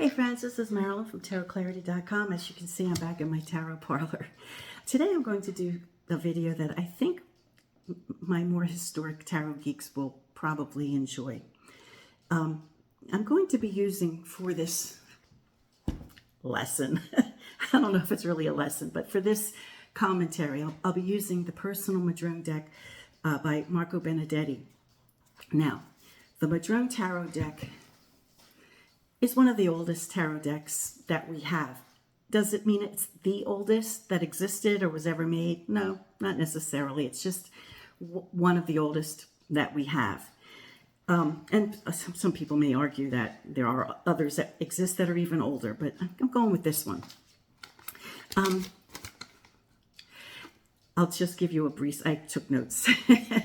Hey friends, this is Marilyn from tarotclarity.com. As you can see, I'm back in my tarot parlor. Today I'm going to do a video that I think my more historic tarot geeks will probably enjoy. I'm going to be using for this lesson, I don't know if it's really a lesson, but for this commentary, I'll be using the personal Modrone deck by Marco Benedetti. Now, the Modrone tarot deck is one of the oldest tarot decks that we have. Does it mean it's the oldest that existed or was ever made? No, not necessarily. It's just one of the oldest that we have. And some people may argue that there are others that exist that are even older, but I'm going with this one. I'll just give you a brief, I took notes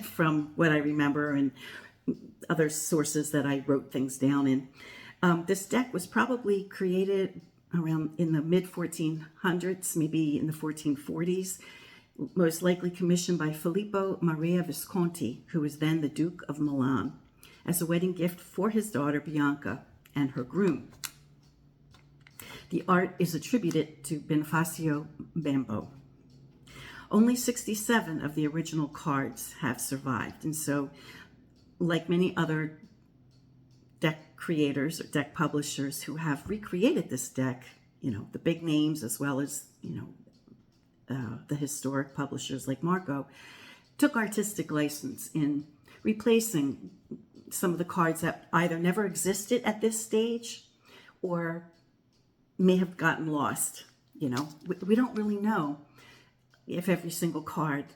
from what I remember and other sources that I wrote things down in. This deck was probably created around in the mid-1400s, maybe in the 1440s, most likely commissioned by Filippo Maria Visconti, who was then the Duke of Milan, as a wedding gift for his daughter Bianca and her groom. The art is attributed to Bonifacio Bembo. Only 67 of the original cards have survived, and so, like many other deck creators or deck publishers who have recreated this deck, you know, the big names as well as, you know, the historic publishers like Marco, took artistic license in replacing some of the cards that either never existed at this stage or may have gotten lost. You know, we don't really know if every single card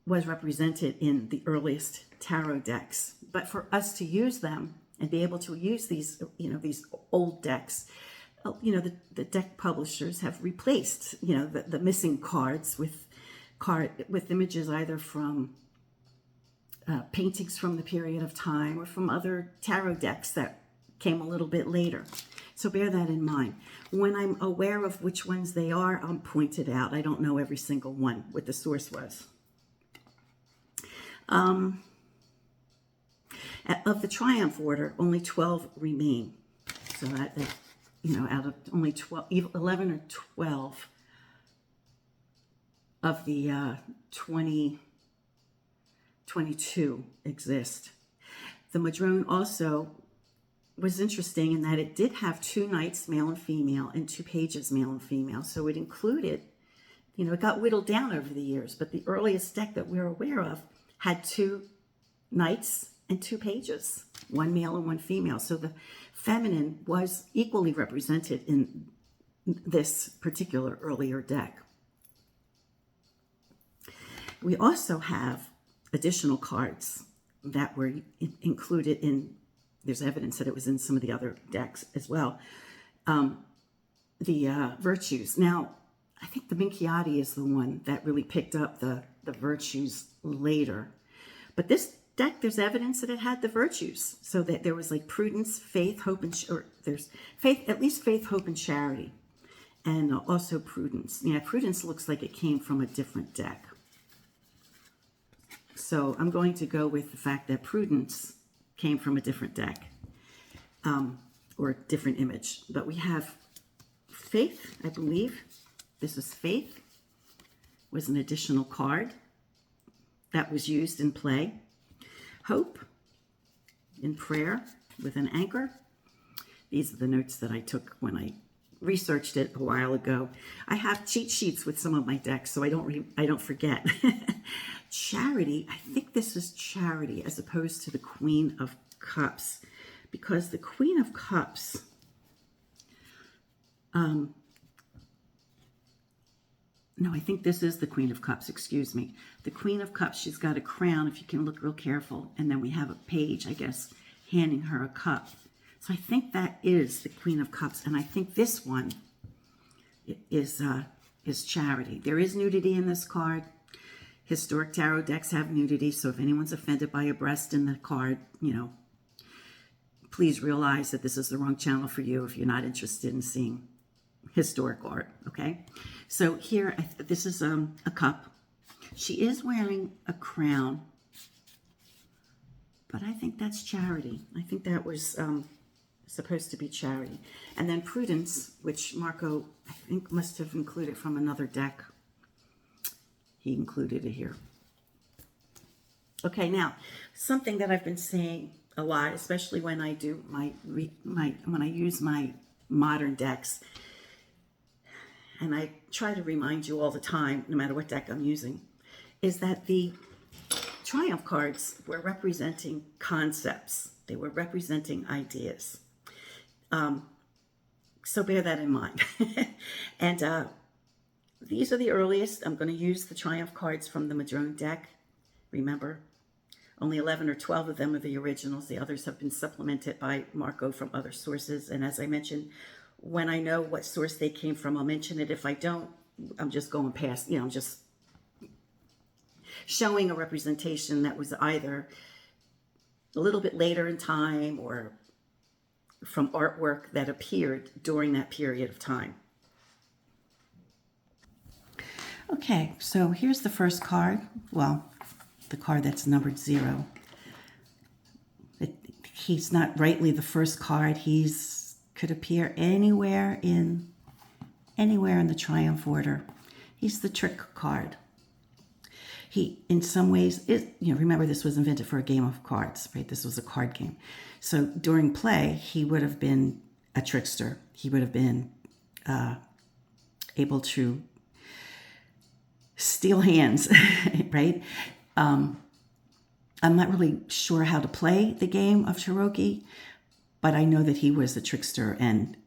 was represented in the earliest tarot decks. But for us to use them and be able to use these, you know, these old decks, you know, the deck publishers have replaced, you know, the missing cards with images either from paintings from the period of time or from other tarot decks that came a little bit later. So bear that in mind. When I'm aware of which ones they are, I'll point it out. I don't know every single one, what the source was. Of the Triumph order, only 12 remain. So that, you know, out of only 11 or 12 of the 22 exist. The Modrone also was interesting in that it did have 2 knights, male and female, and 2 pages, male and female. So it included, you know, it got whittled down over the years, but the earliest deck that we're aware of had 2 knights and 2 pages, 1 male and 1 female. So the feminine was equally represented in this particular earlier deck. We also have additional cards that were included in, there's evidence that it was in some of the other decks as well. The virtues. Now, I think the Minchiati is the one that really picked up the virtues later. But this deck, there's evidence that it had the virtues. So that there was like prudence, faith, hope, and there's faith, at least faith, hope, and charity. And also prudence. Yeah, prudence looks like it came from a different deck. So I'm going to go with the fact that prudence came from a different deck or a different image. But we have faith, I believe. This is faith, was an additional card that was used in play. Hope, in prayer, with an anchor. These are the notes that I took when I researched it a while ago. I have cheat sheets with some of my decks, so I don't forget. Charity, I think this is charity as opposed to the Queen of Cups, because the Queen of Cups, no, I think this is the Queen of Cups, excuse me. The Queen of Cups, she's got a crown, if you can look real careful, and then we have a page, I guess, handing her a cup. So I think that is the Queen of Cups, and I think this one is charity. There is nudity in this card. Historic tarot decks have nudity, so if anyone's offended by a breast in the card, you know, please realize that this is the wrong channel for you if you're not interested in seeing historic art, okay? So here, this is a cup. She is wearing a crown, but I think that's charity. I think that was supposed to be charity. And then prudence, which Marco, I think, must have included from another deck. He included it here. Okay, now, something that I've been saying a lot, especially when I do when I use my modern decks, and I try to remind you all the time, no matter what deck I'm using, is that the Triumph cards were representing concepts. They were representing ideas. So bear that in mind. And these are the earliest. I'm going to use the Triumph cards from the Modrone deck. Remember, only 11 or 12 of them are the originals. The others have been supplemented by Marco from other sources. And as I mentioned, when I know what source they came from, I'll mention it. If I don't, I'm just going past, I'm just showing a representation that was either a little bit later in time or from artwork that appeared during that period of time. Okay, so here's the first card. Well, the card that's numbered 0. He's not rightly the first card. Could appear anywhere in the Triumph order. He's the trick card. He, in some ways, remember this was invented for a game of cards, right? This was a card game. So during play, he would have been a trickster. He would have been able to steal hands, right? I'm not really sure how to play the game of Cherokee, but I know that he was a trickster, and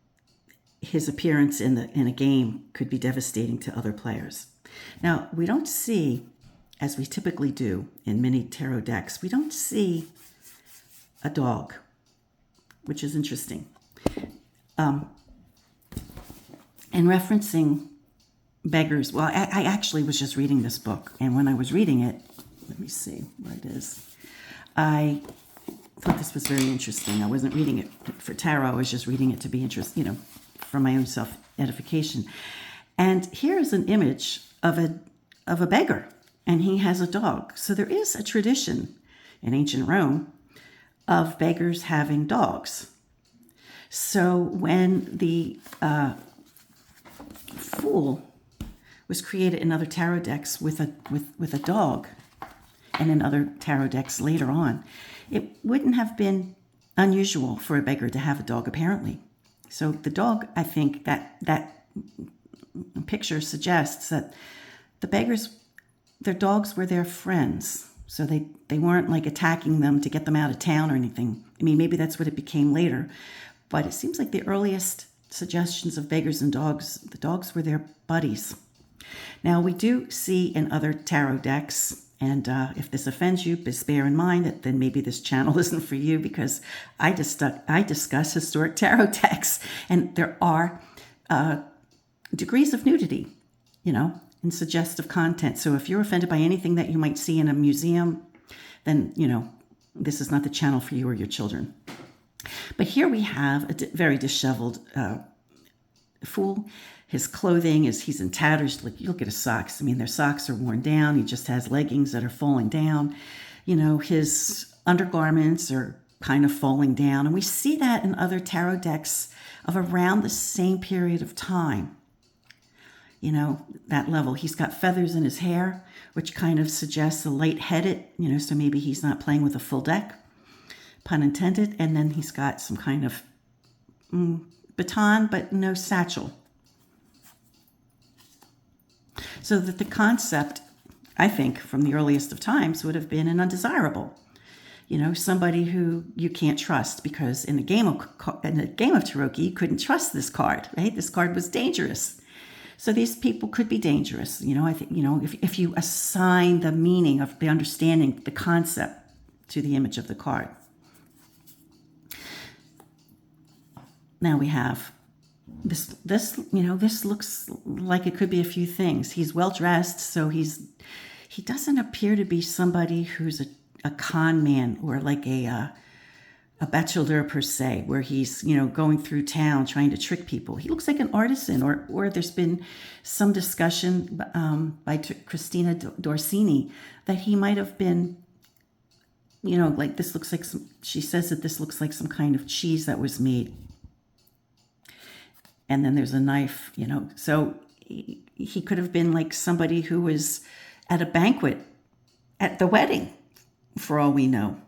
his appearance in a game could be devastating to other players. Now, we don't see, as we typically do in many tarot decks, we don't see a dog, which is interesting. And referencing beggars, well, I actually was just reading this book, and when I was reading it, let me see where it is. I thought this was very interesting. I wasn't reading it for tarot. I was just reading it to be interested, for my own self-edification. And here is an image of a beggar, and he has a dog. So there is a tradition in ancient Rome of beggars having dogs. So when the Fool was created in other tarot decks with a dog, and in other tarot decks later on, it wouldn't have been unusual for a beggar to have a dog, apparently. So the dog, I think that picture suggests that the beggars, their dogs were their friends. So they weren't like attacking them to get them out of town or anything. I mean, maybe that's what it became later. But it seems like the earliest suggestions of beggars and dogs, the dogs were their buddies. Now, we do see in other tarot decks, and if this offends you, just bear in mind that then maybe this channel isn't for you, because I discuss historic tarot decks, and there are degrees of nudity, and suggestive content. So if you're offended by anything that you might see in a museum, then, this is not the channel for you or your children. But here we have a very disheveled Fool. His clothing he's in tatters. Look at his socks. I mean, their socks are worn down. He just has leggings that are falling down. His undergarments are kind of falling down. And we see that in other tarot decks of around the same period of time. That level. He's got feathers in his hair, which kind of suggests a light-headed, so maybe he's not playing with a full deck, pun intended. And then he's got some kind of baton, but no satchel. So that the concept, I think, from the earliest of times would have been an undesirable. Somebody who you can't trust, because in a game of Cherokee, you couldn't trust this card, right? This card was dangerous. So these people could be dangerous. I think, if you assign the meaning of the understanding, the concept to the image of the card. Now we have this looks like it could be a few things. He's well dressed, so he doesn't appear to be somebody who's a con man or like a bachelor per se, where he's going through town trying to trick people. He looks like an artisan, or there's been some discussion by Christina Dorsini that he might have been like this looks like she says that this looks like some kind of cheese that was made. And then there's a knife, so he could have been like somebody who was at a banquet at the wedding, for all we know.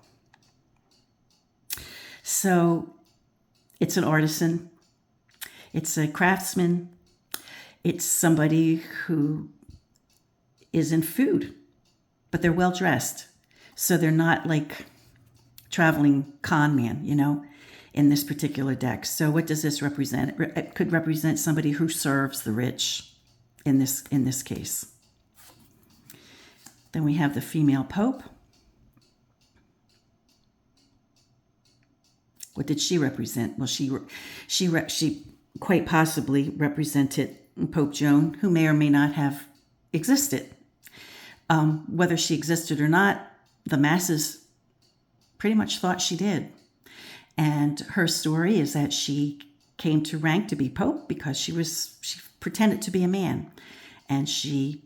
So it's an artisan, it's a craftsman, it's somebody who is in food, but they're well dressed. So they're not like traveling con man, in this particular deck. So what does this represent? It could represent somebody who serves the rich in this case. Then we have the female pope. What did she represent? Well, she quite possibly represented Pope Joan, who may or may not have existed. Whether she existed or not, the masses pretty much thought she did. And her story is that she came to rank to be pope because she pretended to be a man, and she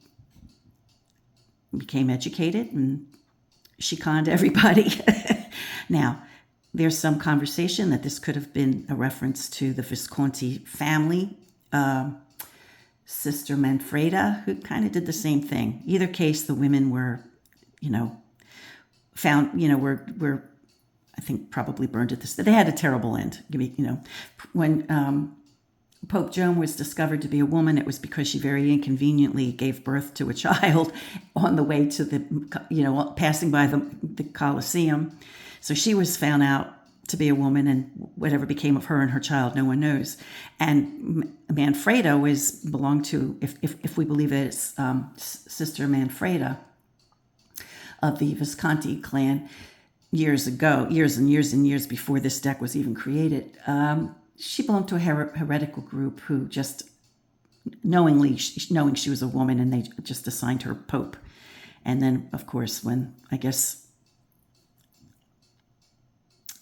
became educated and she conned everybody. Now, there's some conversation that this could have been a reference to the Visconti family, Sister Manfreda, who kind of did the same thing. Either case, the women were, found, were I think probably burned at this. They had a terrible end. When Pope Joan was discovered to be a woman, it was because she very inconveniently gave birth to a child on the way to the, passing by the Colosseum. So she was found out to be a woman, and whatever became of her and her child, no one knows. And Manfreda belonged to, if we believe it, it's Sister Manfreda of the Visconti clan. Years and years before this deck was even created, she belonged to a heretical group who just knowing she was a woman, and they just assigned her pope. And then, of course, when I guess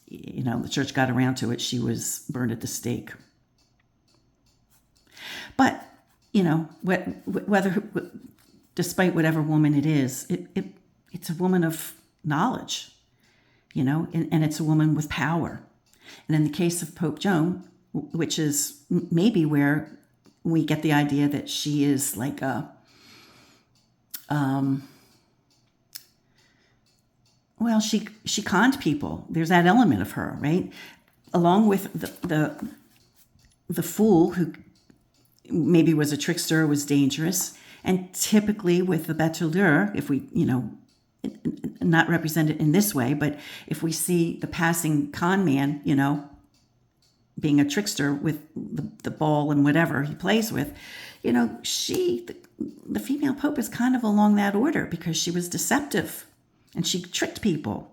the church got around to it, she was burned at the stake. But whether despite whatever woman it is, it's a woman of knowledge. And it's a woman with power. And in the case of Pope Joan, which is maybe where we get the idea that she is like she conned people. There's that element of her, right? Along with the fool who maybe was a trickster, was dangerous. And typically with the battleur, if we, not represented in this way, but if we see the passing con man, being a trickster with the ball and whatever he plays with, the female pope is kind of along that order because she was deceptive and she tricked people.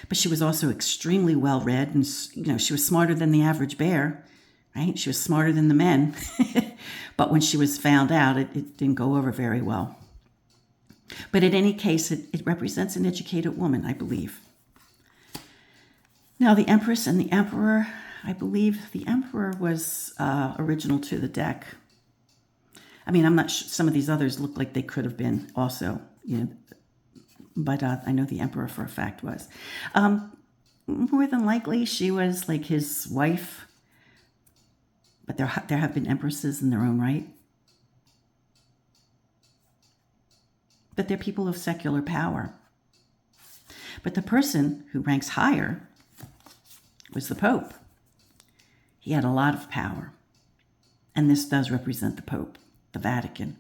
But she was also extremely well read, and she was smarter than the average bear, right? She was smarter than the men. But when she was found out, it didn't go over very well. But in any case, it represents an educated woman, I believe. Now, the Empress and the Emperor, I believe the Emperor was original to the deck. I mean, I'm not sure. Some of these others look like they could have been also, but I know the Emperor for a fact was. More than likely, she was like his wife, but there have been empresses in their own right. But they're people of secular power. But the person who ranks higher was the Pope. He had a lot of power. And this does represent the Pope, the Vatican.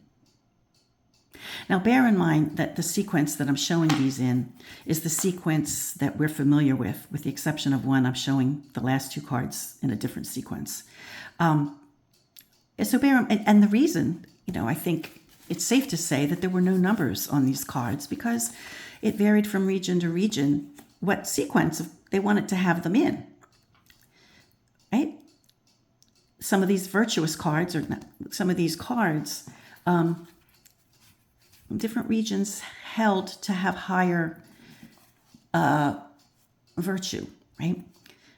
Now, bear in mind that the sequence that I'm showing these in is the sequence that we're familiar with the exception of one. I'm showing the last two cards in a different sequence. And the reason, I think it's safe to say that there were no numbers on these cards because it varied from region to region what sequence they wanted to have them in, right? Some of these virtuous cards, different regions held to have higher virtue, right?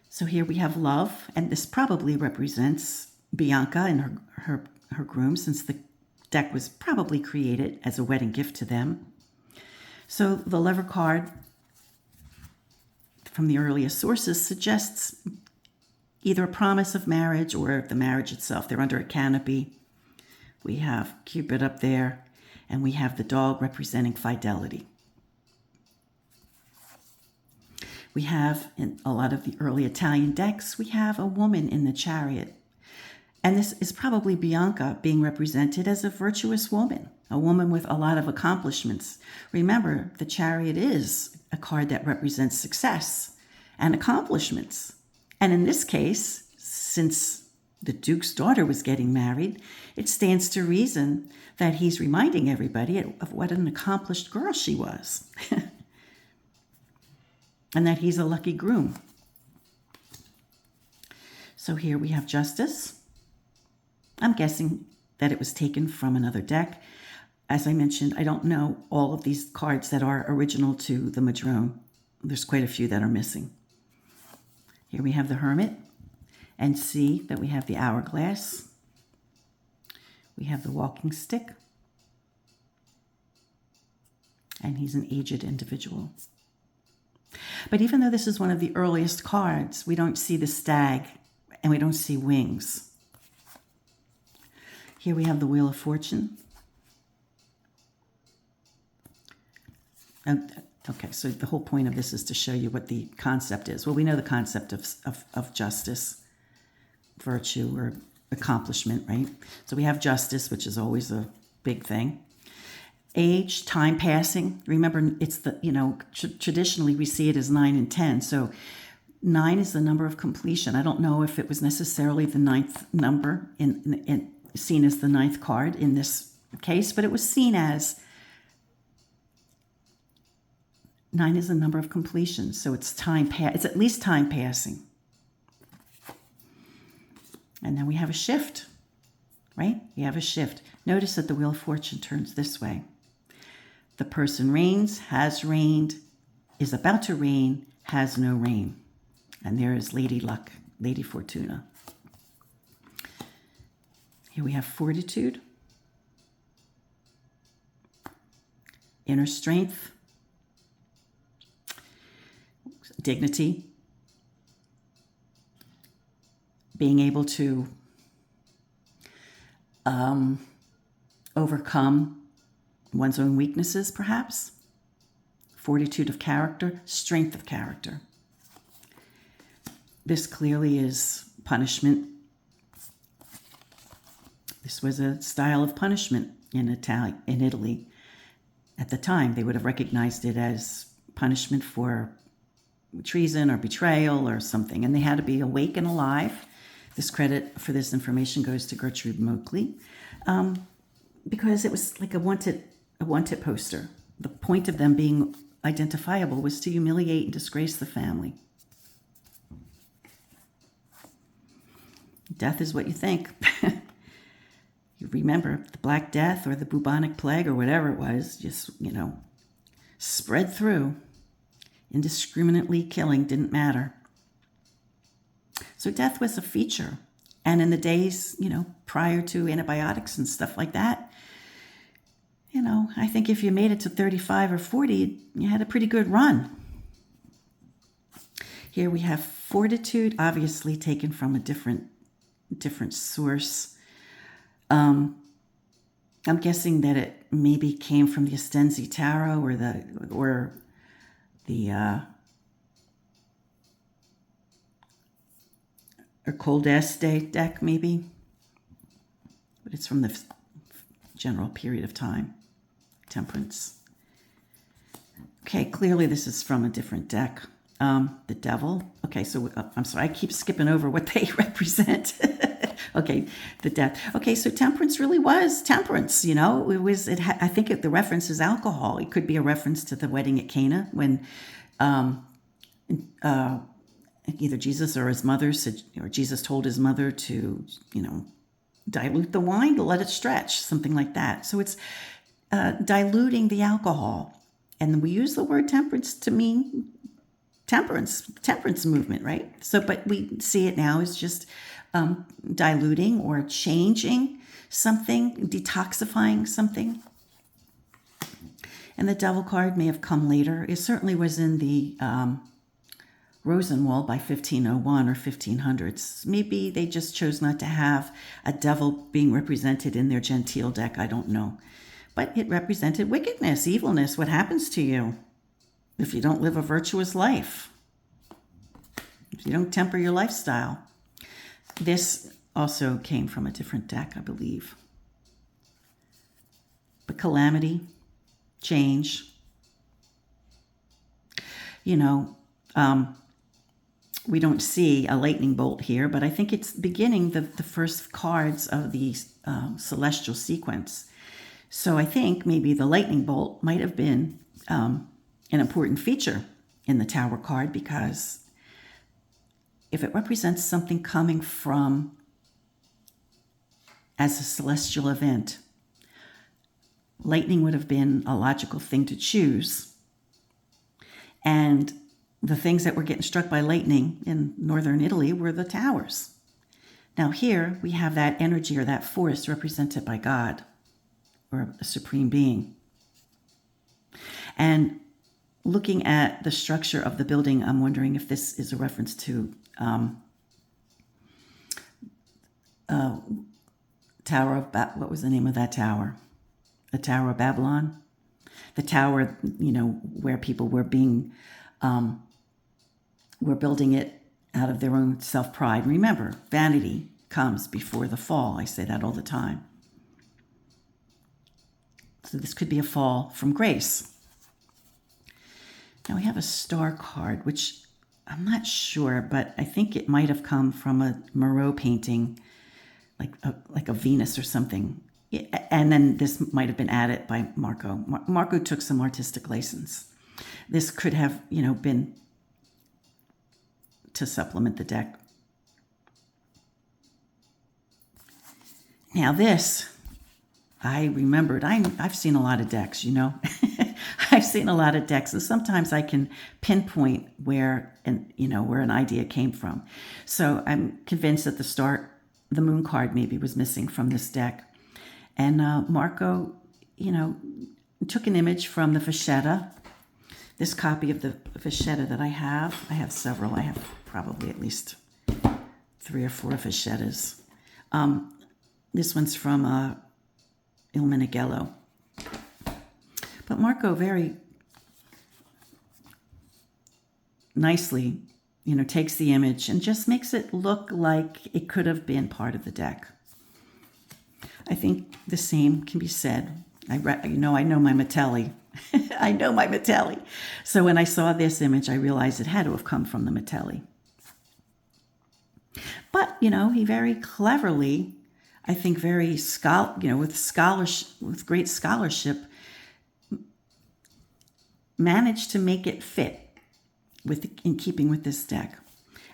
So here we have love, and this probably represents Bianca and her groom, since the deck was probably created as a wedding gift to them. So the lover card from the earliest sources suggests either a promise of marriage or the marriage itself. They're under a canopy. We have Cupid up there, and we have the dog representing fidelity. We have, in a lot of the early Italian decks, we have a woman in the chariot. And this is probably Bianca being represented as a virtuous woman, a woman with a lot of accomplishments. Remember, the chariot is a card that represents success and accomplishments. And in this case, since the Duke's daughter was getting married, it stands to reason that he's reminding everybody of what an accomplished girl she was. And that he's a lucky groom. So here we have Justice. I'm guessing that it was taken from another deck. As I mentioned, I don't know all of these cards that are original to the Modrone. There's quite a few that are missing. Here we have the Hermit, and see that we have the Hourglass. We have the Walking Stick, and he's an aged individual. But even though this is one of the earliest cards, we don't see the stag, and we don't see wings. Here we have the Wheel of Fortune. Okay, so the whole point of this is to show you what the concept is. Well, we know the concept of justice, virtue, or accomplishment, right? So we have justice, which is always a big thing. Age, time passing. Remember, it's the, traditionally we see it as 9 and 10. So 9 is the number of completion. I don't know if it was necessarily the 9th number seen as the 9th card in this case, but it was seen as 9 is the number of completion. So it's it's at least time passing. And then we have a shift, right? We have a shift. Notice that the Wheel of Fortune turns this way. The person reigns, has reigned, is about to reign, has no reign. And there is Lady Luck, Lady Fortuna. Here we have Fortitude, inner strength, dignity, being able to overcome one's own weaknesses, perhaps. Fortitude of character, strength of character. This clearly is punishment. This was a style of punishment in Italy. At the time, they would have recognized it as punishment for treason or betrayal or something, and they had to be awake and alive. This credit for this information goes to Gertrude Moakley, because it was like a wanted poster. The point of them being identifiable was to humiliate and disgrace the family. Death is what you think. You remember the Black Death or the bubonic plague or whatever it was, just, spread through. Indiscriminately killing didn't matter. So death was a feature. And in the days, prior to antibiotics and stuff like that, I think if you made it to 35 or 40, you had a pretty good run. Here we have Fortitude, obviously taken from a different source. I'm guessing that it maybe came from the Astenzi Tarot or the occultist deck, maybe, but it's from the general period of time. Temperance. Okay, clearly this is from a different deck. The Devil. Okay, so I'm sorry, I keep skipping over what they represent. Okay, the Death. Okay, so temperance really was temperance. I think the reference is alcohol. It could be a reference to the wedding at Cana when either Jesus or his mother said, or Jesus told his mother to, dilute the wine to let it stretch, something like that. So it's diluting the alcohol. And we use the word temperance to mean temperance movement, right? So, but we see it now as just diluting or changing something, detoxifying something. And the Devil card may have come later. It certainly was in the Rosenwald by 1501 or 1500s. Maybe they just chose not to have a devil being represented in their genteel deck. I don't know. But it represented wickedness, evilness, what happens to you if you don't live a virtuous life, if you don't temper your lifestyle. This also came from a different deck, I believe. But calamity, change, we don't see a lightning bolt here, but I think it's beginning the first cards of the celestial sequence. So I think maybe the lightning bolt might have been an important feature in the Tower card, because if it represents something coming from as a celestial event, lightning would have been a logical thing to choose. And the things that were getting struck by lightning in northern Italy were the towers. Now here we have that energy or that force represented by God or a supreme being. And looking at the structure of the building, I'm wondering if this is a reference to Tower of what was the name of that tower? The Tower of Babylon, the tower, where people were were building it out of their own self-pride. Remember, vanity comes before the fall. I say that all the time. So this could be a fall from grace. Now we have a star card, which I'm not sure, but I think it might have come from a Moreau painting, like a Venus or something. And then this might have been added by Marco. Marco took some artistic license. This could have, been to supplement the deck. Now this, I remembered, I've seen a lot of decks, I've seen a lot of decks, and sometimes I can pinpoint where an idea came from. So I'm convinced that the moon card maybe was missing from this deck. And Marco, took an image from the Vachetta. This copy of the Vachetta that I have several. I have probably at least 3 or 4 Vachettas. This one's from Il Meneghello. But Marco very nicely, takes the image and just makes it look like it could have been part of the deck. I think the same can be said. I know my Metelli. I know my Metelli. So when I saw this image, I realized it had to have come from the Metelli. But, he very cleverly, I think very with great scholarship, managed to make it fit in keeping with this deck.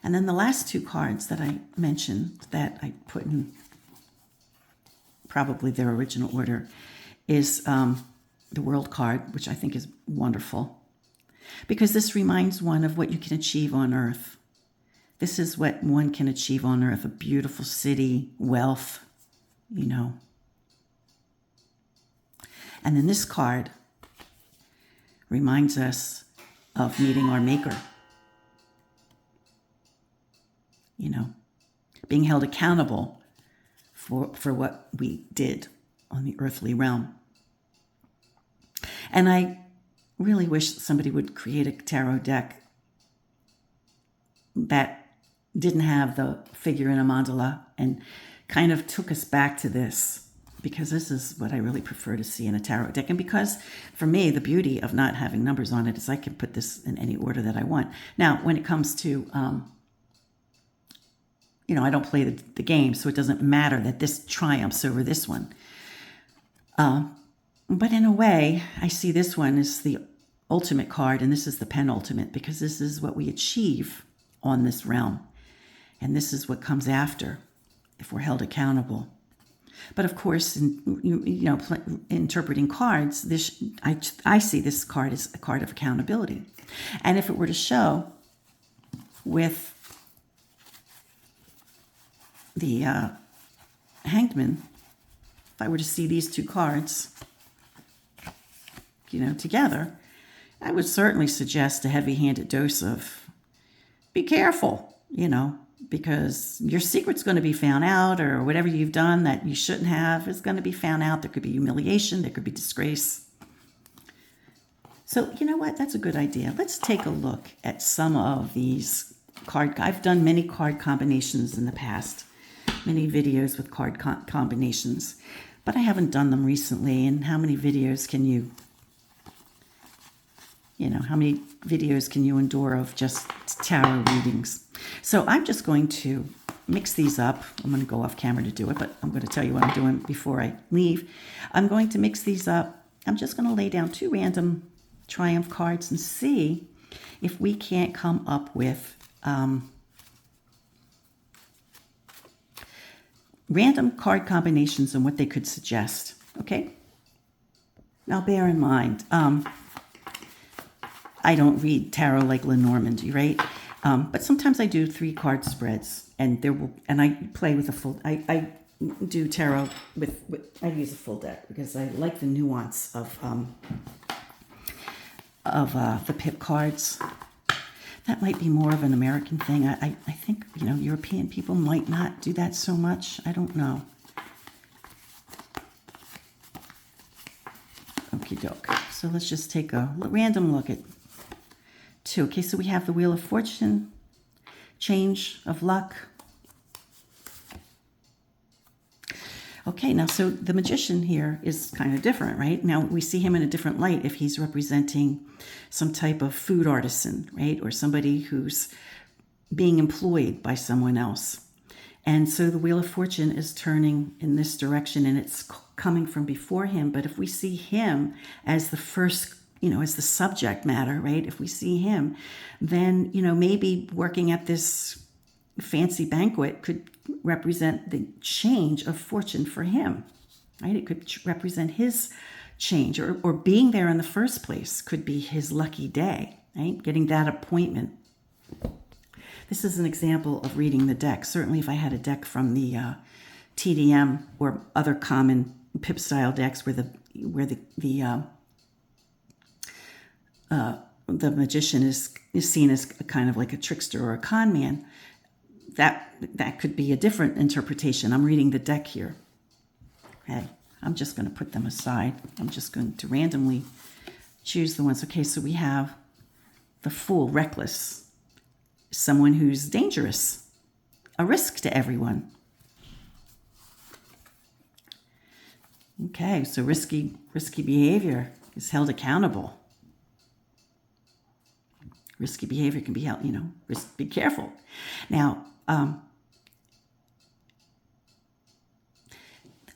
And then the last 2 cards that I mentioned that I put in probably their original order is the World card, which I think is wonderful, because this reminds one of what you can achieve on Earth. This is what one can achieve on Earth: a beautiful city, wealth, And then this card reminds us of meeting our Maker. Being held accountable for what we did on the earthly realm. And I really wish somebody would create a tarot deck that didn't have the figure in a mandala and kind of took us back to this, because this is what I really prefer to see in a tarot deck. And because for me, the beauty of not having numbers on it is I can put this in any order that I want. Now, when it comes to, I don't play the game, so it doesn't matter that this triumphs over this one. But in a way, I see this one as the ultimate card, and this is the penultimate, because this is what we achieve on this realm. And this is what comes after if we're held accountable. But of course, interpreting cards, I see this card as a card of accountability. And if it were to show with the Hangman, if I were to see these 2 cards, together, I would certainly suggest a heavy-handed dose of be careful, because your secret's going to be found out, or whatever you've done that you shouldn't have is going to be found out. There could be humiliation. There could be disgrace. So you know what? That's a good idea. Let's take a look at some of these I've done many card combinations in the past, many videos with card combinations, but I haven't done them recently. And how many videos can you endure of just tarot readings? So I'm just going to mix these up. I'm going to go off camera to do it, but I'm going to tell you what I'm doing before I leave. I'm going to mix these up. I'm just going to lay down 2 random Triumph cards and see if we can't come up with random card combinations and what they could suggest. Okay? Now bear in mind, I don't read tarot like Lenormand, right? But sometimes I do 3 card spreads, and I play with a full. I do tarot with I use a full deck because I like the nuance of the pip cards. That might be more of an American thing. I think European people might not do that so much. I don't know. Okie doke. So let's just take a random look at 2. Okay, so we have the Wheel of Fortune, Change of Luck. Okay, now so the Magician here is kind of different, right? Now we see him in a different light if he's representing some type of food artisan, right? Or somebody who's being employed by someone else. And so the Wheel of Fortune is turning in this direction and it's coming from before him. But if we see him as the first, as the subject matter, right? If we see him, then, maybe working at this fancy banquet could represent the change of fortune for him, right? It could represent his change, or being there in the first place could be his lucky day, right? Getting that appointment. This is an example of reading the deck. Certainly if I had a deck from the TDM or other common pip style decks where the magician is seen as kind of like a trickster or a con man, that could be a different interpretation. I'm reading the deck here. Okay, I'm just going to put them aside. I'm just going to randomly choose the ones. Okay, so we have the Fool, reckless, someone who's dangerous, a risk to everyone. Okay, so risky behavior is held accountable. Risky behavior can be held, be careful. Now,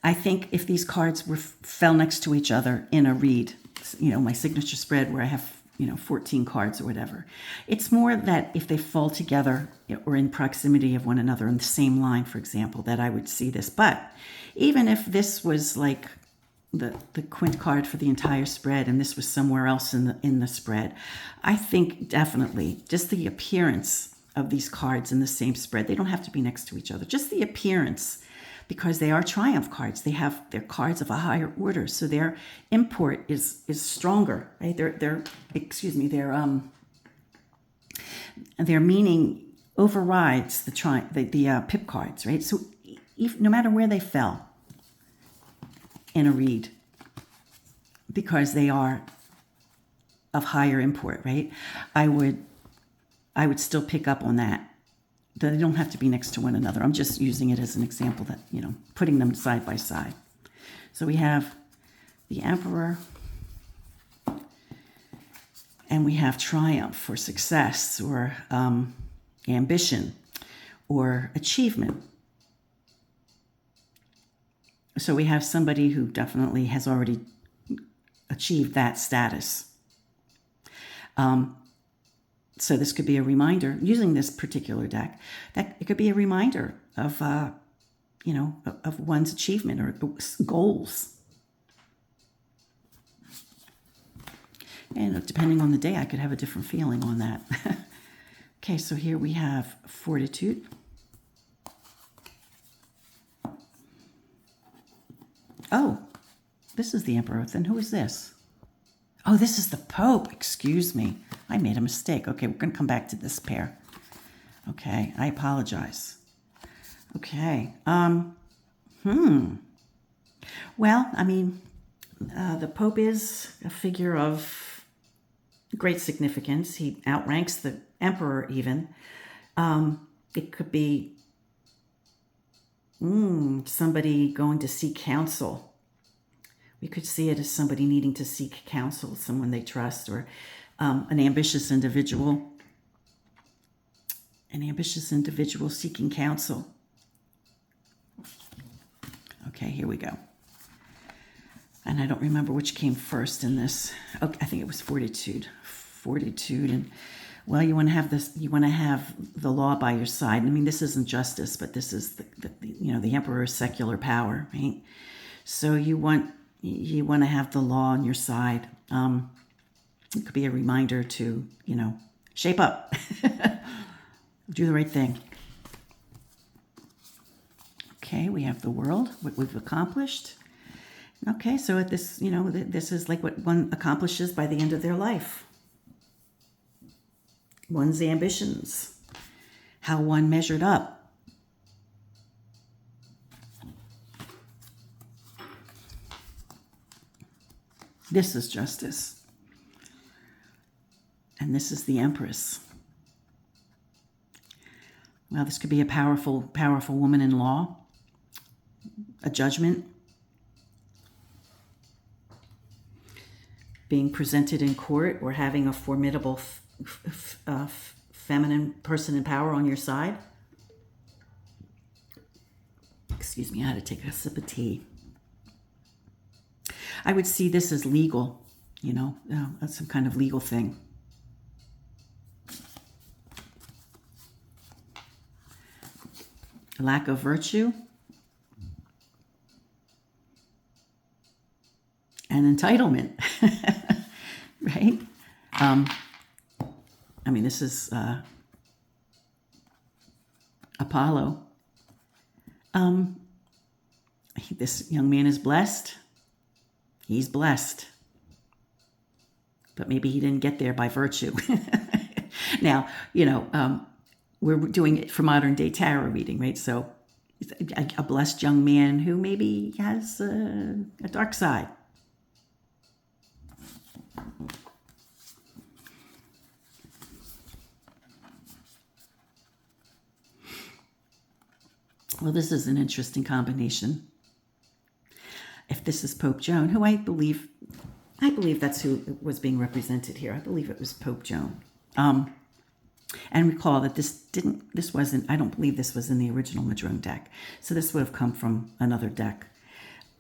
I think if these cards fell next to each other in a read, my signature spread where I have, 14 cards or whatever, it's more that if they fall together or in proximity of one another in the same line, for example, that I would see this. But even if this was like the quint card for the entire spread and this was somewhere else in the spread, I think definitely just the appearance of these cards in the same spread, they don't have to be next to each other, just the appearance, because they are Triumph cards. They're cards of a higher order, so their import is stronger, right? Their meaning overrides the pip cards, right? So no matter where they fell in a read, because they are of higher import, right? I would still pick up on that. They don't have to be next to one another. I'm just using it as an example that, putting them side by side. So we have the Emperor, and we have Triumph for success or ambition or achievement. So we have somebody who definitely has already achieved that status. So this could be a reminder, using this particular deck, that it could be a reminder of, of one's achievement or goals. And depending on the day, I could have a different feeling on that. Okay, so here we have Fortitude. Oh, this is the Emperor. Then who is this? Oh, this is the Pope. Excuse me. I made a mistake. Okay, we're going to come back to this pair. Okay, I apologize. Okay. Well, I mean, the Pope is a figure of great significance. He outranks the Emperor even. It could be somebody going to seek counsel. We could see it as somebody needing to seek counsel, someone they trust, or an ambitious individual. An ambitious individual seeking counsel. Okay, here we go. And I don't remember which came first in this. Okay, I think it was fortitude. Fortitude, and well, you want to have this. You want to have the law by your side. I mean, this isn't justice, but this is the emperor's secular power, right? So you want to have the law on your side. It could be a reminder to shape up, do the right thing. Okay, we have the world, what we've accomplished. Okay, so at this, this is like what one accomplishes by the end of their life. One's ambitions, how one measured up. This is justice. And this is the Empress. Well, this could be a powerful woman in law, a judgment, being presented in court, or having a formidable feminine person in power on your side. Excuse me, I had to take a sip of tea. I would see this as legal, some kind of legal thing. Lack of virtue and entitlement, right? I mean, this is Apollo. This young man is blessed. He's blessed. But maybe he didn't get there by virtue. Now, we're doing it for modern day tarot reading, right? So a blessed young man who maybe has a dark side. Well, this is an interesting combination. If this is Pope Joan, who I believe that's who was being represented here. I believe it was Pope Joan. And recall that I don't believe this was in the original Modrone deck. So this would have come from another deck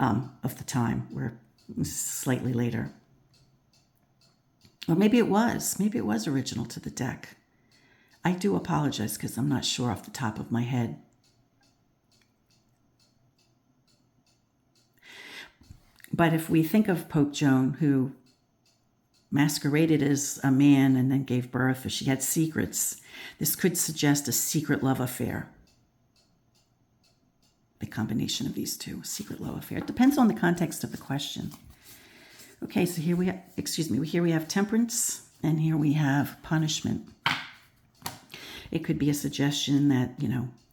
of the time, where it was slightly later. Or maybe it was original to the deck. I do apologize because I'm not sure off the top of my head. But if we think of Pope Joan, who masqueraded as a man and then gave birth, or she had secrets, this could suggest a secret love affair. The combination of these two, secret love affair. It depends on the context of the question. Okay, so here we have temperance, and here we have punishment. It could be a suggestion that,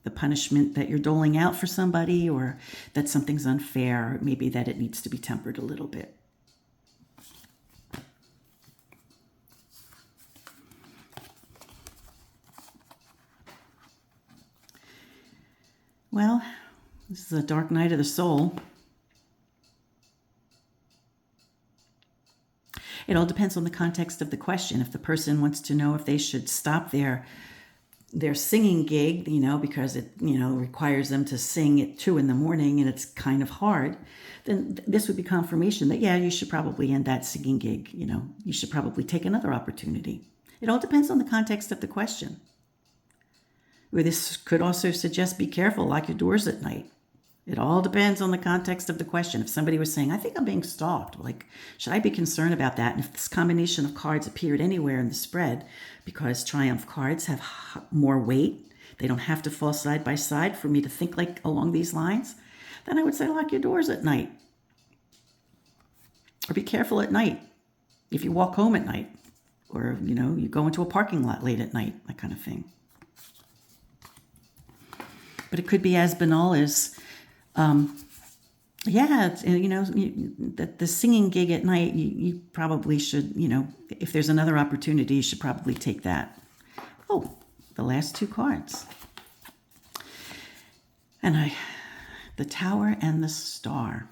the punishment that you're doling out for somebody, or that something's unfair, or maybe that it needs to be tempered a little bit. Well, this is a dark night of the soul. It all depends on the context of the question. If the person wants to know if they should stop their singing gig, because it, requires them to sing at 2 a.m. and it's kind of hard, then this would be confirmation that, yeah, you should probably end that singing gig. You should probably take another opportunity. It all depends on the context of the question. Where this could also suggest be careful, lock your doors at night. It all depends on the context of the question. If somebody was saying, I think I'm being stalked, should I be concerned about that? And if this combination of cards appeared anywhere in the spread, because Triumph cards have more weight, they don't have to fall side by side for me to think along these lines, then I would say lock your doors at night. Or be careful at night if you walk home at night, or, you go into a parking lot late at night, that kind of thing. But it could be as banal as, the singing gig at night, you probably should, if there's another opportunity, you should probably take that. Oh, the last two cards. And the Tower and the Star.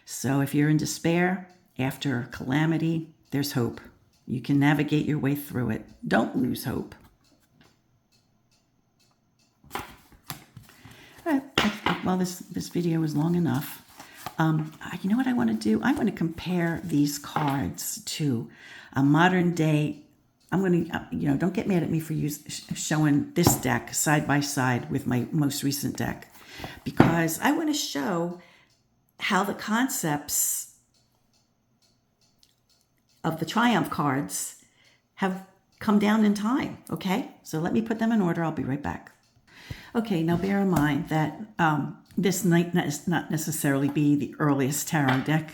So if you're in despair after calamity, there's hope. You can navigate your way through it. Don't lose hope. All right. Well, this video is long enough. You know what I want to do? I want to compare these cards to a modern day. I'm going to, don't get mad at me for showing this deck side by side with my most recent deck, because I want to show how the concepts of the Triumph cards have come down in time. Okay, so let me put them in order. I'll be right back. Okay, now bear in mind that this might not necessarily be the earliest tarot deck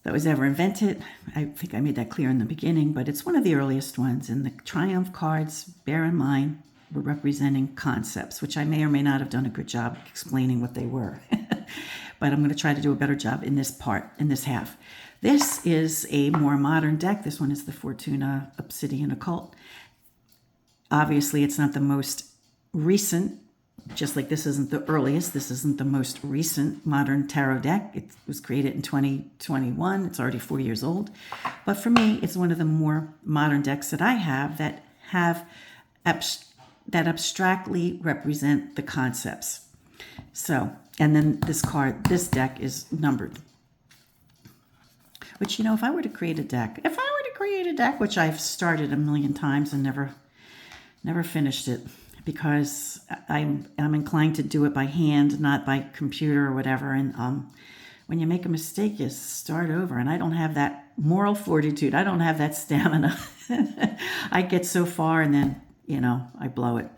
that was ever invented. I think I made that clear in the beginning, but it's one of the earliest ones. And the Triumph cards, bear in mind, were representing concepts, which I may or may not have done a good job explaining what they were. But I'm going to try to do a better job in this half. This is a more modern deck. This one is the Fortuna Obsidian Occult. Obviously, it's not the most recent, just like this isn't the earliest. This isn't the most recent modern tarot deck. It was created in 2021. It's already 4 years old. But for me, it's one of the more modern decks that I have that abstractly represent the concepts. So, and then this deck is numbered. Which, if I were to create a deck, which I've started a million times and never finished it, because I'm inclined to do it by hand, not by computer or whatever. And when you make a mistake, you start over. And I don't have that moral fortitude. I don't have that stamina. I get so far and then, I blow it.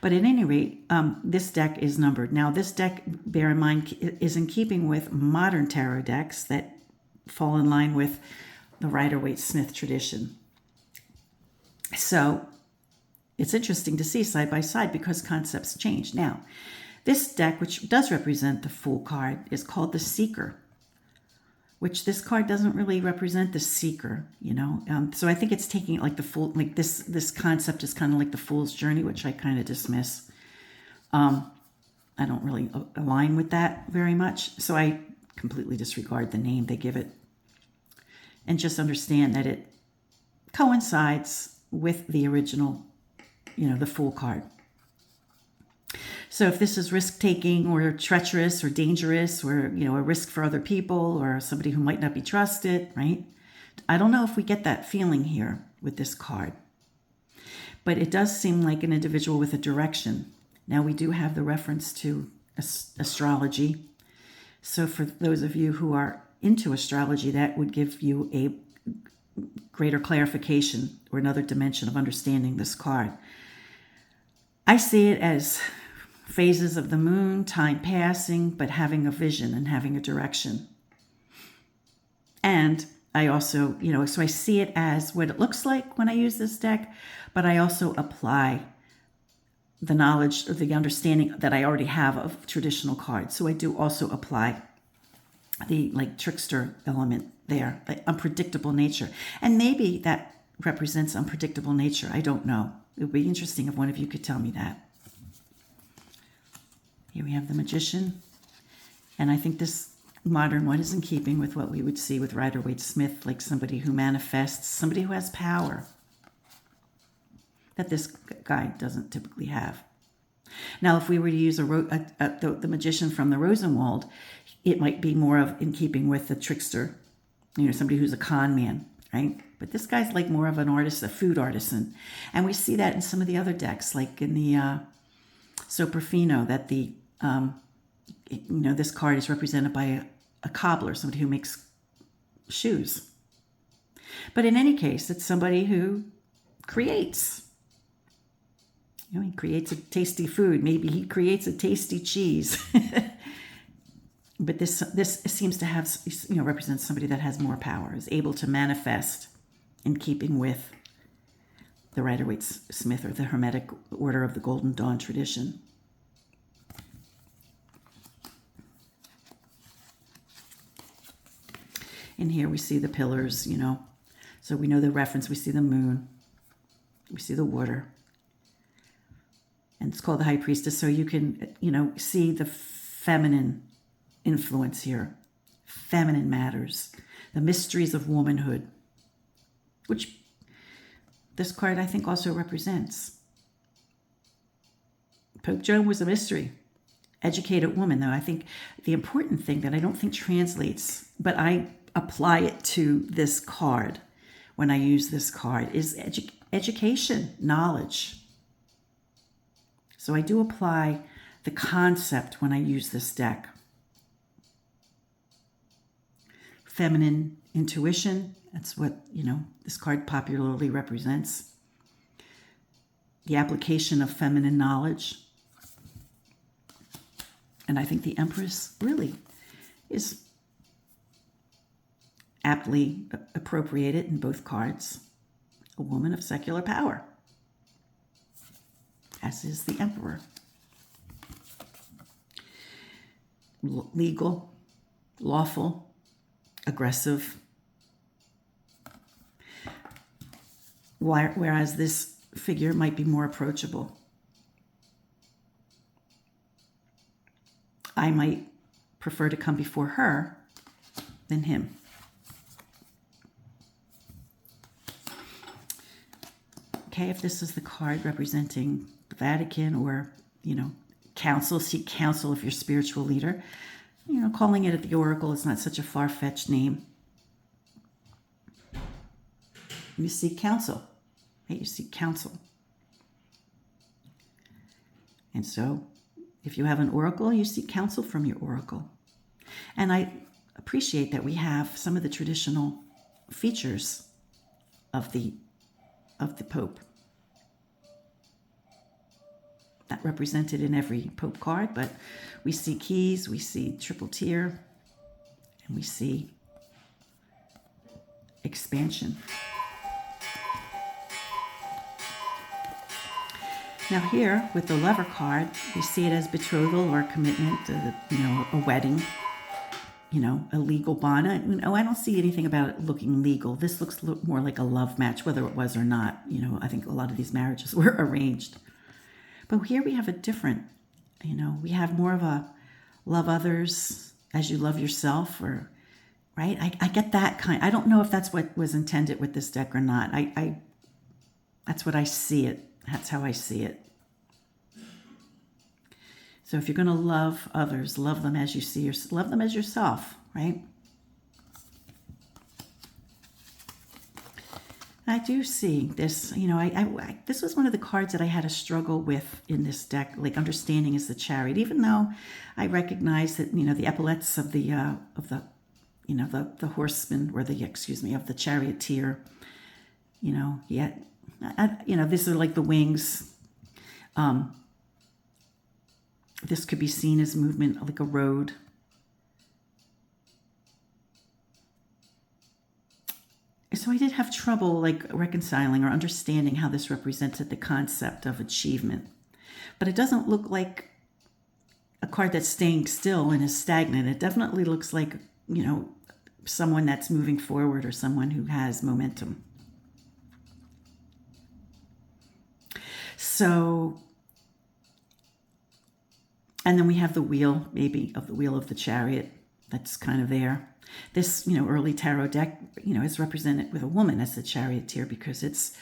But at any rate, this deck is numbered. Now, this deck, bear in mind, is in keeping with modern tarot decks that fall in line with the Rider-Waite-Smith tradition. So it's interesting to see side by side because concepts change. Now, this deck, which does represent the Fool card, is called the Seeker, which this card doesn't really represent the seeker, So I think it's taking it like the Fool, like this concept is kind of like the Fool's journey, which I kind of dismiss. I don't really align with that very much. So I completely disregard the name they give it and just understand that it coincides with the original, the Fool card. So if this is risk-taking or treacherous or dangerous or, a risk for other people or somebody who might not be trusted, right? I don't know if we get that feeling here with this card. But it does seem like an individual with a direction. Now, we do have the reference to astrology. So for those of you who are into astrology, that would give you a greater clarification or another dimension of understanding this card. I see it as phases of the moon, time passing, but having a vision and having a direction. And I also, so I see it as what it looks like when I use this deck, but I also apply the knowledge or the understanding that I already have of traditional cards. So I do also apply the trickster element there, the unpredictable nature. And maybe that represents unpredictable nature. I don't know. It would be interesting if one of you could tell me that. Here we have the Magician. And I think this modern one is in keeping with what we would see with Rider-Waite-Smith, like somebody who manifests, somebody who has power that this guy doesn't typically have. Now, if we were to use the Magician from the Rosenwald, it might be more of in keeping with the trickster, somebody who's a con man, right? But this guy's like more of an artist, a food artisan. And we see that in some of the other decks, like in the Soprafino, that this card is represented by a cobbler, somebody who makes shoes. But in any case, it's somebody who creates. He creates a tasty food. Maybe he creates a tasty cheese. But this seems to have, represents somebody that has more power, is able to manifest in keeping with the Rider-Waite-Smith, or the Hermetic Order of the Golden Dawn tradition. And here we see the pillars, you know. So we know the reference. We see the moon. We see the water. And it's called the High Priestess. So you can, you know, see the feminine influence here. Feminine matters. The mysteries of womanhood, which this card, I think, also represents. Pope Joan was a mystery. Educated woman, though. I think the important thing that I don't think translates, but I apply it to this card when I use this card, is education, knowledge. So I do apply the concept when I use this deck. Feminine intuition, that's what, you know, this card popularly represents. The application of feminine knowledge. And I think the Empress really is aptly appropriated in both cards. A woman of secular power, as is the Emperor. Legal, lawful, aggressive. Whereas this figure might be more approachable. I might prefer to come before her than him. Okay, if this is the card representing the Vatican, or, you know, counsel, seek counsel of your spiritual leader. You know, calling it the Oracle is not such a far-fetched name. You seek counsel, right? You seek counsel. And so, if you have an oracle, you seek counsel from your oracle. And I appreciate that we have some of the traditional features of the Pope. Not represented in every Pope card, but we see keys, we see triple tier, and we see expansion. Now here, with the Lover card, we see it as betrothal or commitment, you know, a wedding, you know, a legal bond. I don't see anything about it looking legal. This looks more like a love match, whether it was or not. You know, I think a lot of these marriages were arranged. But here we have a different, you know, we have more of a love others as you love yourself, or, right? I get that kind. I don't know if that's what was intended with this deck or not. That's what I see it. That's how I see it. So if you're going to love others, love them as you see love them as yourself, right? I do see this, you know, this was one of the cards that I had a struggle with in this deck, like understanding is the Chariot, even though I recognize that, you know, the epaulets of the you know, the horseman, or the, of the charioteer, you know, yet, you know, these are like the wings. This could be seen as movement, like a road. So I did have trouble like reconciling or understanding how this represented the concept of achievement. But it doesn't look like a card that's staying still and is stagnant. It definitely looks like, you know, someone that's moving forward, or someone who has momentum. So, and then we have the wheel, maybe, of the wheel of the Chariot. That's kind of there. This, you know, early tarot deck, you know, is represented with a woman as the charioteer, because it's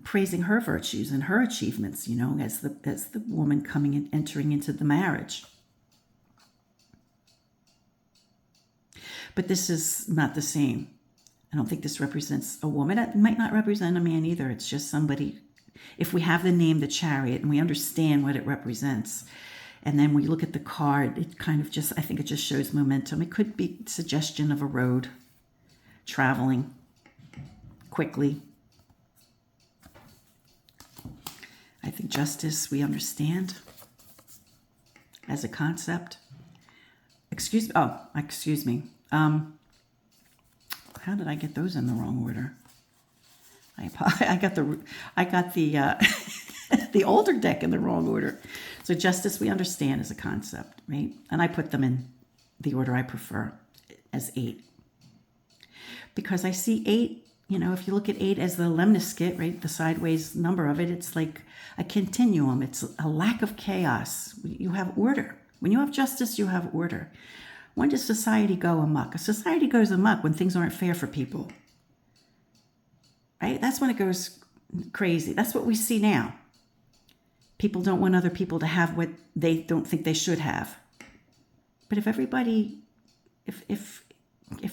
praising her virtues and her achievements, you know, as the woman coming and entering into the marriage. But this is not the same. I don't think this represents a woman. It might not represent a man either. It's just somebody. If we have the name, the Chariot, and we understand what it represents, and then we look at the card, it kind of just, I think it just shows momentum. It could be suggestion of a road, traveling quickly. I think justice, we understand as a concept. Excuse me. How did I get those in the wrong order? I got the the older deck in the wrong order. So justice we understand is a concept, right? And I put them in the order I prefer as 8. Because I see 8, if you look at 8 as the lemniscate, right, the sideways number of it, it's like a continuum. It's a lack of chaos. You have order. When you have justice, you have order. When does society go amok? A society goes amok when things aren't fair for people. Right? That's when it goes crazy. That's what we see now. People don't want other people to have what they don't think they should have. But if everybody, if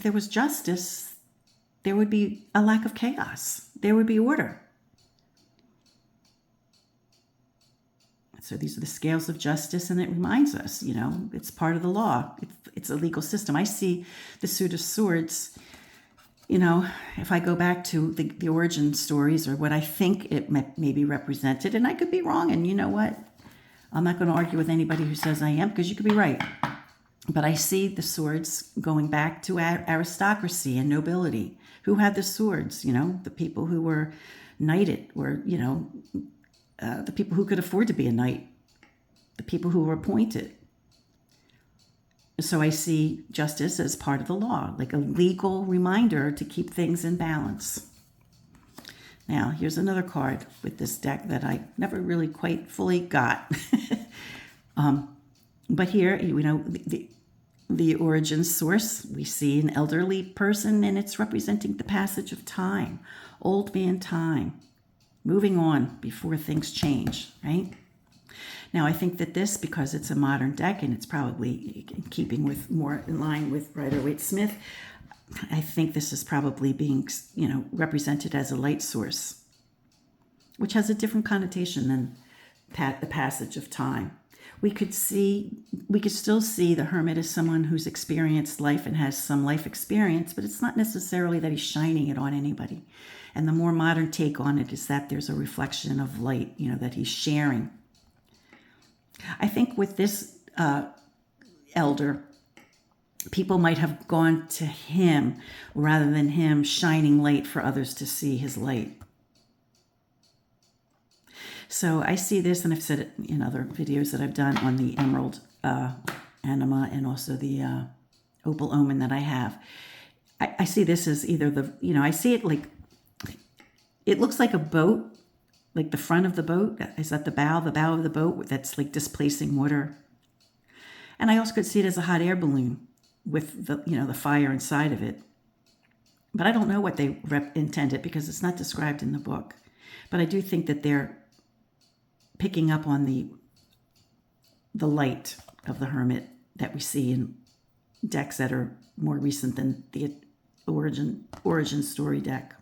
there was justice, there would be a lack of chaos. There would be order. So these are the scales of justice, and it reminds us, it's part of the law. It's a legal system. I see the suit of swords, if I go back to the origin stories or what I think it may be represented, and I could be wrong, and you know what? I'm not going to argue with anybody who says I am, because you could be right. But I see the swords going back to aristocracy and nobility. Who had the swords? The people who were knighted, or, the people who could afford to be a knight, the people who were appointed. So I see justice as part of the law, like a legal reminder to keep things in balance. Now, here's another card with this deck that I never really quite fully got. But here, the origin source, we see an elderly person, and it's representing the passage of time, old man time, moving on before things change, right? Now, I think that this, because it's a modern deck and it's probably more in line with Rider-Waite-Smith, I think this is probably being, represented as a light source, which has a different connotation than the passage of time. We could still see the hermit as someone who's experienced life and has some life experience, but it's not necessarily that he's shining it on anybody. And the more modern take on it is that there's a reflection of light, that he's sharing. I think with this elder, people might have gone to him rather than him shining light for others to see his light. So I see this, and I've said it in other videos that I've done on the emerald anima and also the opal omen that I have. I see this as either I see it like, it looks like a boat, like the front of the boat. Is that the bow of the boat that's like displacing water? And I also could see it as a hot air balloon with the fire inside of it. But I don't know what they intended, because it's not described in the book. But I do think that they're picking up on the light of the hermit that we see in decks that are more recent than the origin story deck.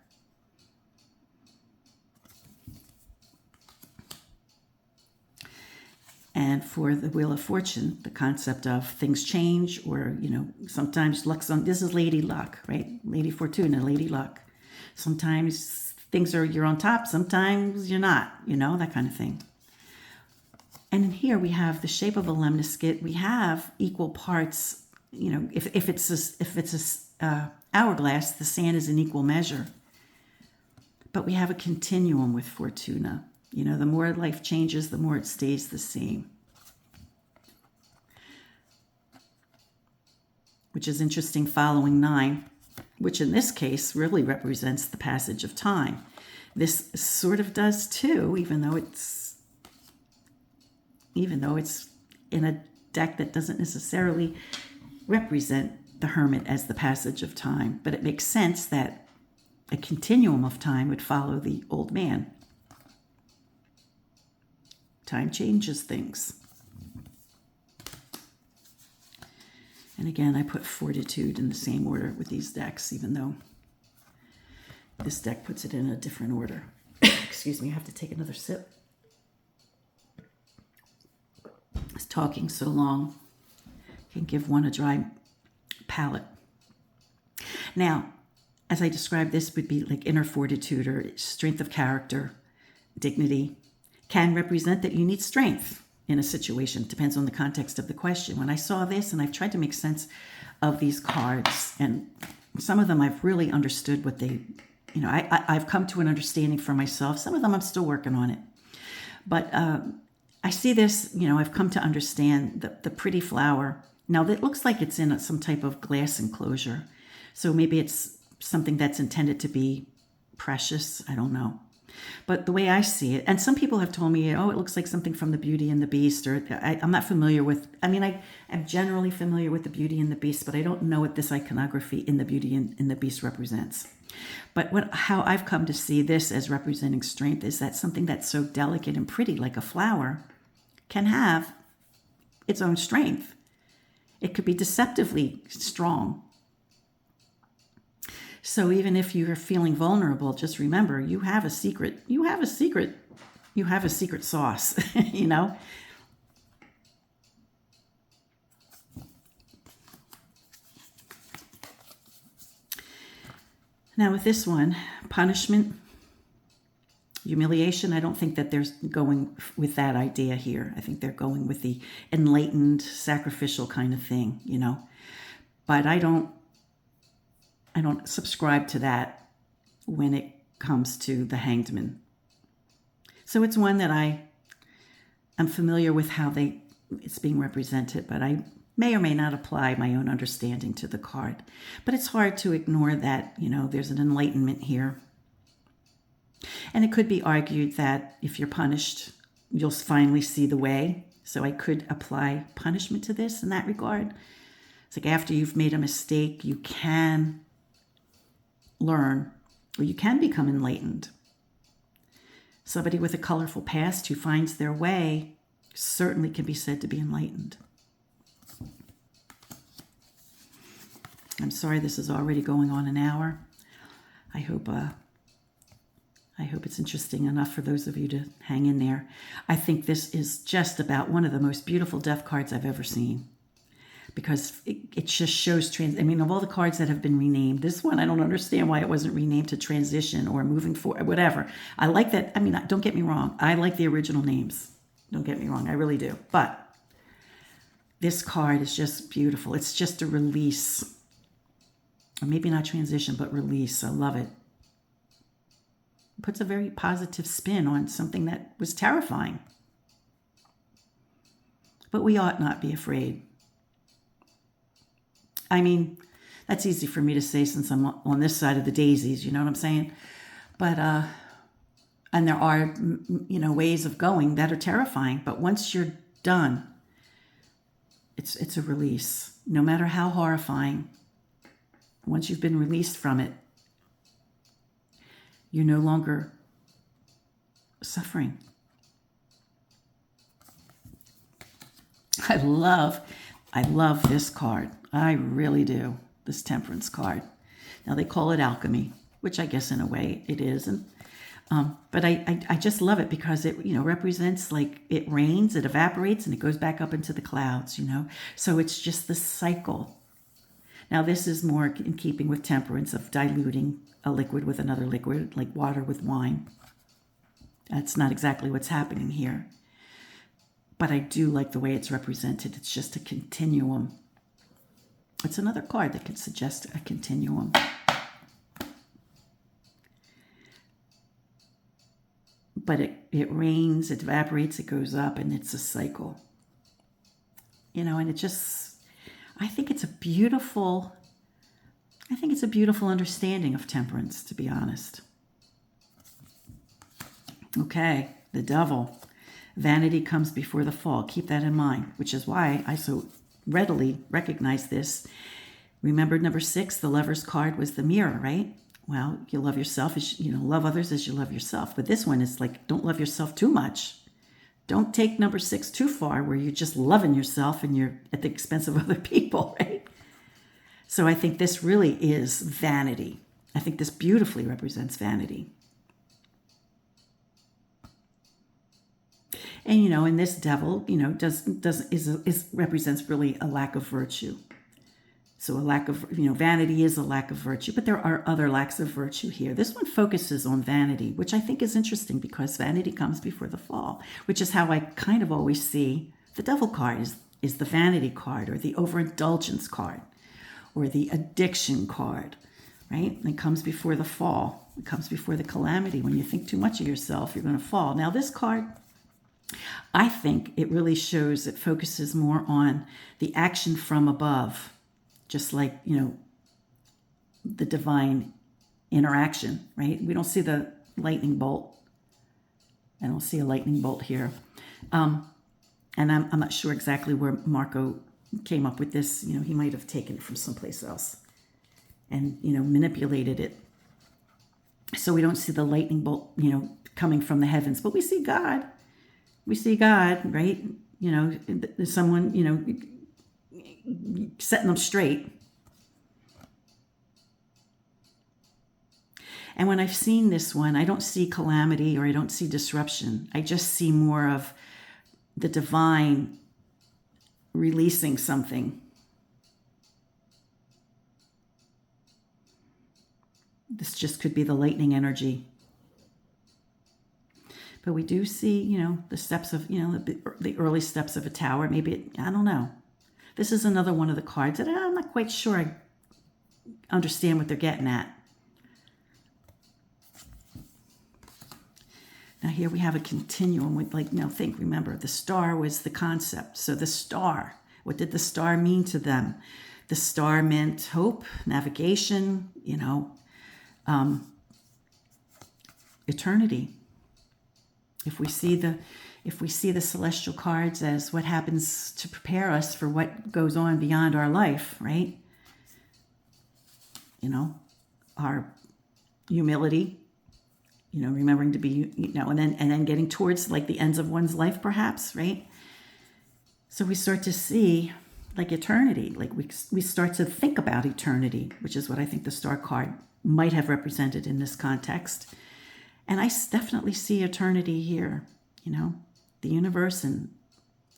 And for the Wheel of Fortune, the concept of things change, or, sometimes luck's on, this is Lady Luck, right? Lady Fortuna, Lady Luck. Sometimes you're on top, sometimes you're not, that kind of thing. And in here we have the shape of a lemniscate. We have equal parts, if it's a hourglass, the sand is in equal measure. But we have a continuum with Fortuna. The more life changes, the more it stays the same. Which is interesting following 9, which in this case really represents the passage of time. This sort of does too, even though it's in a deck that doesn't necessarily represent the hermit as the passage of time. But it makes sense that a continuum of time would follow the old man. Time changes things. And again, I put fortitude in the same order with these decks, even though this deck puts it in a different order. Excuse me, I have to take another sip. I was talking so long, can give one a dry palate. Now, as I described, this would be like inner fortitude or strength of character, dignity. Can represent that you need strength in a situation. Depends on the context of the question. When I saw this, and I've tried to make sense of these cards, and some of them I've really understood what they You know, I've come to an understanding for myself. Some of them I'm still working on it. But I see this, you know, I've come to understand the pretty flower. Now, that looks like it's in some type of glass enclosure. So maybe it's something that's intended to be precious. I don't know. But the way I see it, and some people have told me, oh, it looks like something from the Beauty and the Beast, or I'm not familiar with, I mean, I am generally familiar with the Beauty and the Beast, but I don't know what this iconography in the Beauty and the Beast represents. But how I've come to see this as representing strength is that something that's so delicate and pretty, like a flower, can have its own strength. It could be deceptively strong. So even if you're feeling vulnerable, just remember you have a secret. You have a secret sauce, you know? Now with this one, punishment, humiliation, I don't think that they're going with that idea here. I think they're going with the enlightened, sacrificial kind of thing, you know? But I don't subscribe to that when it comes to the Hanged Man. So it's one that I'm familiar with how it's being represented, but I may or may not apply my own understanding to the card. But it's hard to ignore that, you know, there's an enlightenment here. And it could be argued that if you're punished, you'll finally see the way. So I could apply punishment to this in that regard. It's like after you've made a mistake, you can learn, or you can become enlightened. Somebody with a colorful past who finds their way certainly can be said to be enlightened. I'm sorry this is already going on an hour. I hope it's interesting enough for those of you to hang in there. I think this is just about one of the most beautiful death cards I've ever seen, because it just shows of all the cards that have been renamed, this one, I don't understand why it wasn't renamed to transition or moving forward, whatever. I like that. I mean, don't get me wrong. I like the original names. Don't get me wrong. I really do. But this card is just beautiful. It's just a release. Or maybe not transition, but release. I love it. It puts a very positive spin on something that was terrifying. But we ought not be afraid. I mean, that's easy for me to say since I'm on this side of the daisies, you know what I'm saying? But, and there are, you know, ways of going that are terrifying. But once you're done, it's a release. No matter how horrifying, once you've been released from it, you're no longer suffering. I love this card. I really do. This Temperance card. Now they call it alchemy, which I guess in a way it is. And, but I just love it because it, you know, represents like it rains, it evaporates, and it goes back up into the clouds, you know. So it's just the cycle. Now this is more in keeping with temperance of diluting a liquid with another liquid, like water with wine. That's not exactly what's happening here. But I do like the way it's represented. It's just a continuum. It's another card that could suggest a continuum. But it rains, it evaporates, it goes up, and it's a cycle. You know, and it just, I think it's a beautiful understanding of temperance, to be honest. Okay, the Devil. Vanity comes before the fall. Keep that in mind, which is why I so readily recognize this. Remember number 6, the Lover's card was the mirror, right? Well, you love yourself as you know, love others as you love yourself. But this one is like, don't love yourself too much. Don't take number 6 too far where you're just loving yourself and you're at the expense of other people, right? So I think this really is vanity. I think this beautifully represents vanity. And, you know, and this Devil, you know, represents really a lack of virtue. So a lack of, you know, vanity is a lack of virtue, but there are other lacks of virtue here. This one focuses on vanity, which I think is interesting because vanity comes before the fall, which is how I kind of always see the Devil card is the vanity card or the overindulgence card or the addiction card, right? And it comes before the fall. It comes before the calamity. When you think too much of yourself, you're going to fall. Now, this card, I think it really shows, it focuses more on the action from above, just like, you know, the divine interaction, right? We don't see the lightning bolt. I don't see a lightning bolt here. And I'm not sure exactly where Marco came up with this. You know, he might have taken it from someplace else and, you know, manipulated it. So we don't see the lightning bolt, you know, coming from the heavens, but we see God. We see God, right? You know, someone, you know, setting them straight. And when I've seen this one, I don't see calamity or I don't see disruption. I just see more of the divine releasing something. This just could be the lightning energy. But we do see, you know, the steps of, you know, the early steps of a tower. Maybe, I don't know. This is another one of the cards that I'm not quite sure I understand what they're getting at. Now here we have a continuum with, like, now remember, the star was the concept. So the star, what did the star mean to them? The star meant hope, navigation, you know, eternity. If we see the celestial cards as what happens to prepare us for what goes on beyond our life, right? You know, our humility, you know, remembering to be, you know, and then getting towards like the ends of one's life, perhaps, right? So we start to see like eternity, like we start to think about eternity, which is what I think the star card might have represented in this context. And I definitely see eternity here, you know, the universe and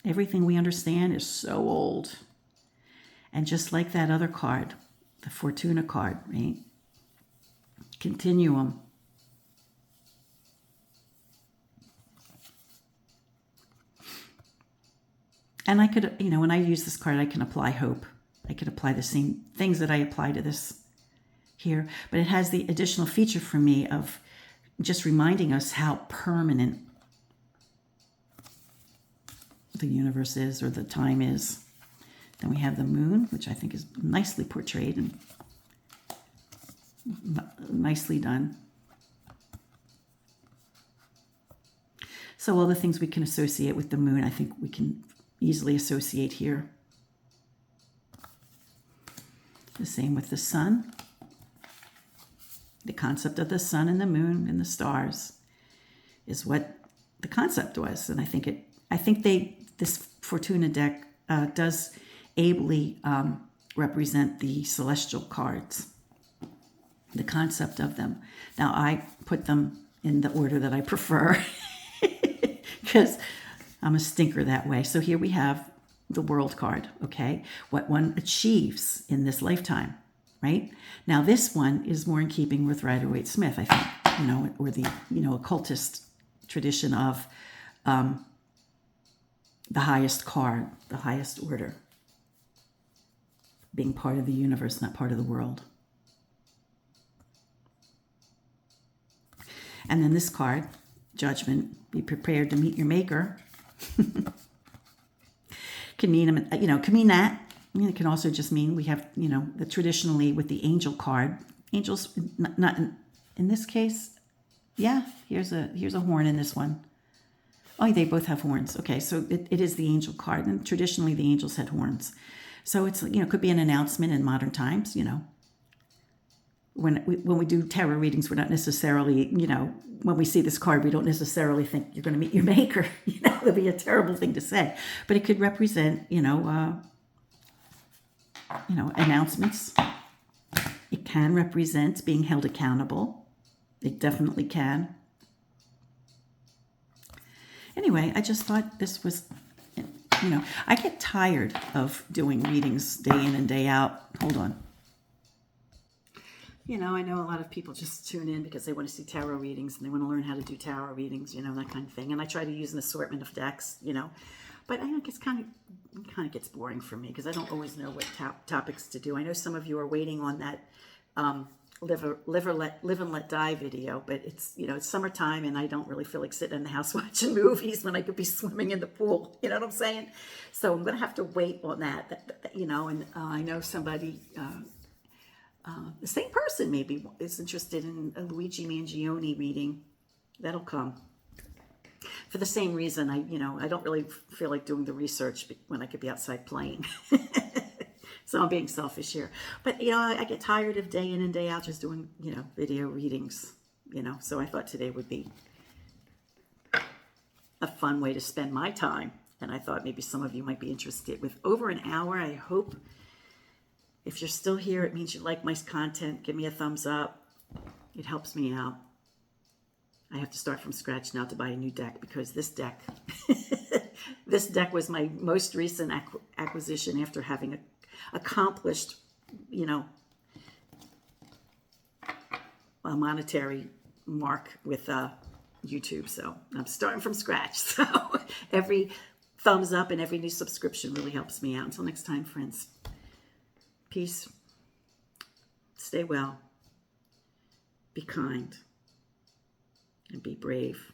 everything we understand is so old. And just like that other card, the Fortuna card, right? Continuum. And I could, you know, when I use this card, I can apply hope. I could apply the same things that I apply to this here. But it has the additional feature for me of just reminding us how permanent the universe is, or the time is. Then we have the moon, which I think is nicely portrayed and nicely done. So all the things we can associate with the moon, I think we can easily associate here. The same with the sun. The concept of the sun and the moon and the stars is what the concept was. And I think this Fortuna deck does ably represent the celestial cards, the concept of them. Now I put them in the order that I prefer because I'm a stinker that way. So here we have the world card, okay? What one achieves in this lifetime, right? Now this one is more in keeping with Rider-Waite-Smith, I think, you know, or the, you know, occultist tradition of the highest card, the highest order, being part of the universe, not part of the world. And then this card, Judgment, be prepared to meet your maker. Can mean, you know, can mean that. I mean, it can also just mean we have, you know, the traditionally with the angel card. Angels, not in this case. Yeah, here's a horn in this one. Oh, they both have horns. Okay, so it is the angel card, and traditionally the angels had horns. So it's, you know, could be an announcement in modern times, you know. When we do tarot readings, we're not necessarily, you know, when we see this card, we don't necessarily think you're going to meet your maker. You know, that'd be a terrible thing to say. But it could represent, you know, announcements. It can represent being held accountable. It definitely can. Anyway, I just thought this was, you know, I get tired of doing readings day in and day out. Hold on. You know, I know a lot of people just tune in because they want to see tarot readings and they want to learn how to do tarot readings, you know, that kind of thing. And I try to use an assortment of decks, you know, but I think it kind of gets boring for me because I don't always know what topics to do. I know some of you are waiting on that live and let die video, but it's, you know, it's summertime and I don't really feel like sitting in the house watching movies when I could be swimming in the pool. You know what I'm saying? So I'm going to have to wait on that, you know, and I know somebody, the same person maybe is interested in a Luigi Mangione reading. That'll come. For the same reason, I don't really feel like doing the research when I could be outside playing. So I'm being selfish here. But, you know, I get tired of day in and day out just doing, you know, video readings, you know. So I thought today would be a fun way to spend my time. And I thought maybe some of you might be interested. With over an hour, I hope if you're still here, it means you like my content. Give me a thumbs up. It helps me out. I have to start from scratch now to buy a new deck because this deck, this deck was my most recent acquisition after having accomplished, you know, a monetary mark with YouTube. So I'm starting from scratch. So every thumbs up and every new subscription really helps me out. Until next time, friends. Peace. Stay well. Be kind. And be brave.